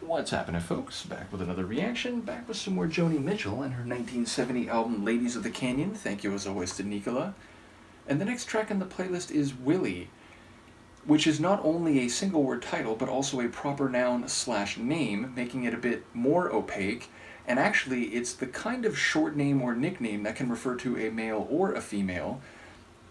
What's happening, folks? Back with another reaction, back with some more Joni Mitchell and her 1970 album Ladies of the Canyon. Thank you as always to Nicola. And the next track on the playlist is Willy, which is not only a single word title, but also a proper noun/name, making it a bit more opaque. And actually, it's the kind of short name or nickname that can refer to a male or a female.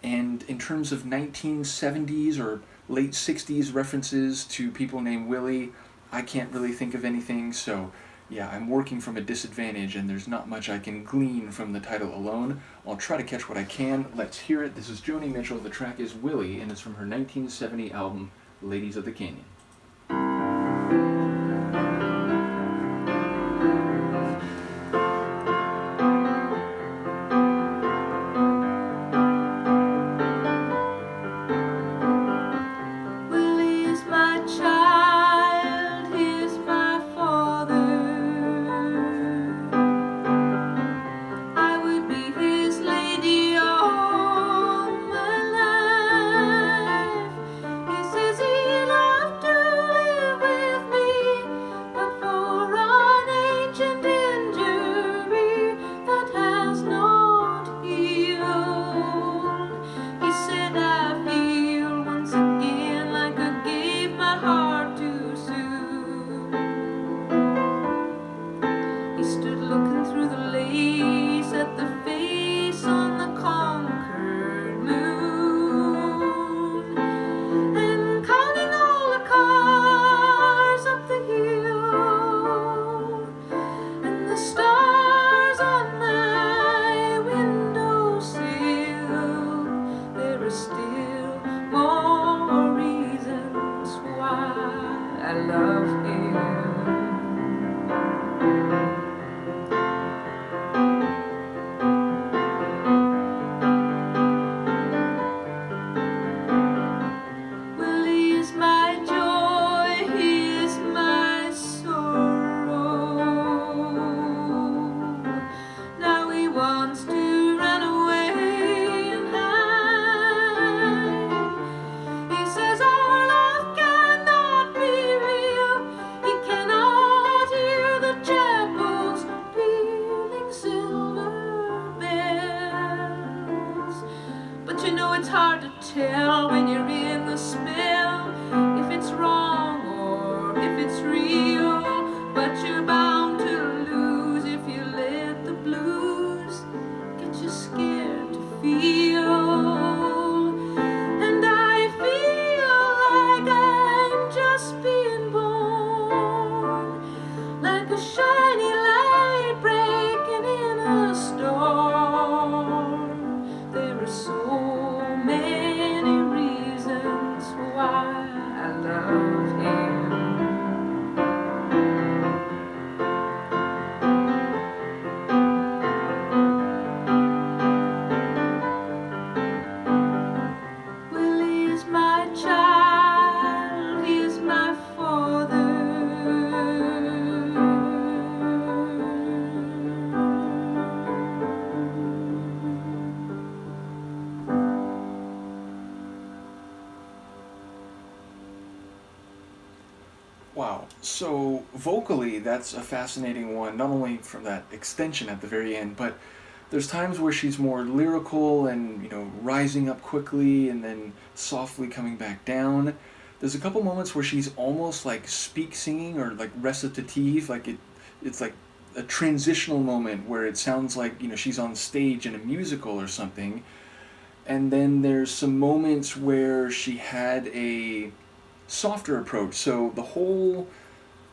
And in terms of 1970s or late 60s references to people named Willy, I can't really think of anything, so yeah, I'm working from a disadvantage and there's not much I can glean from the title alone. I'll try to catch what I can. Let's hear it. This is Joni Mitchell. The track is Willy, and it's from her 1970 album, Ladies of the Canyon. It's hard to tell when you're in the spell if it's wrong or if it's real, but you're bound to lose if you let the blues get you scared to feel. And I feel like I'm just being born, like a shiny light breaking in a storm. There are so many reasons why I love him. Willie is my child, he is my father. Wow, so vocally that's a fascinating one, not only from that extension at the very end, but there's times where she's more lyrical and, rising up quickly and then softly coming back down. There's a couple moments where she's almost like speak singing or like recitative, like it's like a transitional moment where it sounds like, she's on stage in a musical or something. And then there's some moments where she had a softer approach. So the whole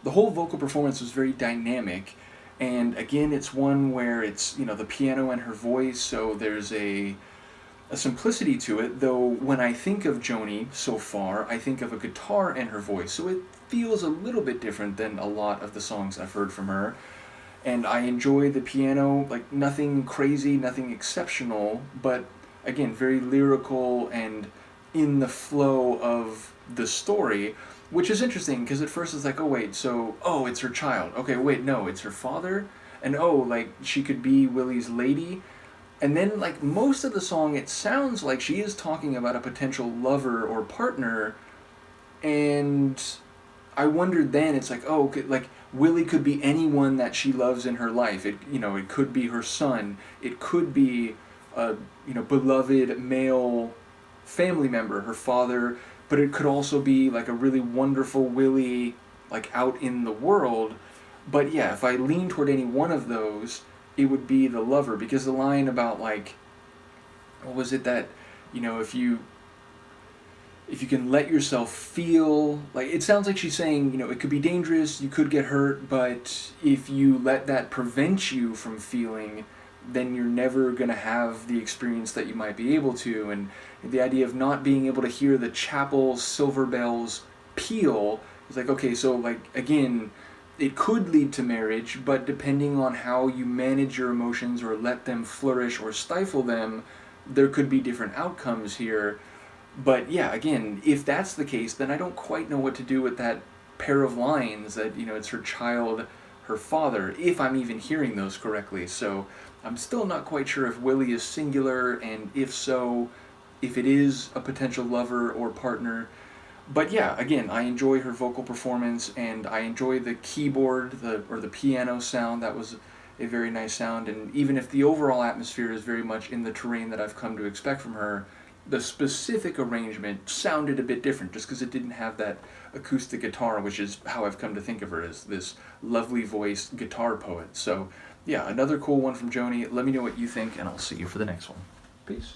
vocal performance was very dynamic, and again, it's one where it's the piano and her voice. So there's a simplicity to it. Though when I think of Joni so far, I think of a guitar and her voice. So it feels a little bit different than a lot of the songs I've heard from her. And I enjoy the piano, like nothing crazy, nothing exceptional, but again, very lyrical and in the flow of the story, which is interesting because at first it's like, oh wait, so it's her child. Okay, wait, no, it's her father, and she could be Willy's lady. And then like most of the song, it sounds like she is talking about a potential lover or partner, and I wondered then, it's like, oh, like Willy could be anyone that she loves in her life. It, it could be her son. It could be a, beloved male family member, her father, but it could also be like a really wonderful Willy, like out in the world. But yeah, if I lean toward any one of those, it would be the lover, because the line about like, what was it that, if you can let yourself feel, like, it sounds like she's saying, it could be dangerous, you could get hurt, but if you let that prevent you from feeling, then you're never going to have the experience that you might be able to. And the idea of not being able to hear the chapel silver bells peal is like, okay, so like, again, it could lead to marriage, but depending on how you manage your emotions or let them flourish or stifle them, there could be different outcomes here. But yeah, again, if that's the case, then I don't quite know what to do with that pair of lines that, it's her child, her father, if I'm even hearing those correctly. So I'm still not quite sure if Willy is singular, and if so, if it is a potential lover or partner. But yeah, again, I enjoy her vocal performance, and I enjoy the keyboard, or the piano sound. That was a very nice sound, and even if the overall atmosphere is very much in the terrain that I've come to expect from her, the specific arrangement sounded a bit different just because it didn't have that acoustic guitar, which is how I've come to think of her, as this lovely voiced guitar poet. So yeah, another cool one from Joni. Let me know what you think, and I'll see you for the next one. Peace.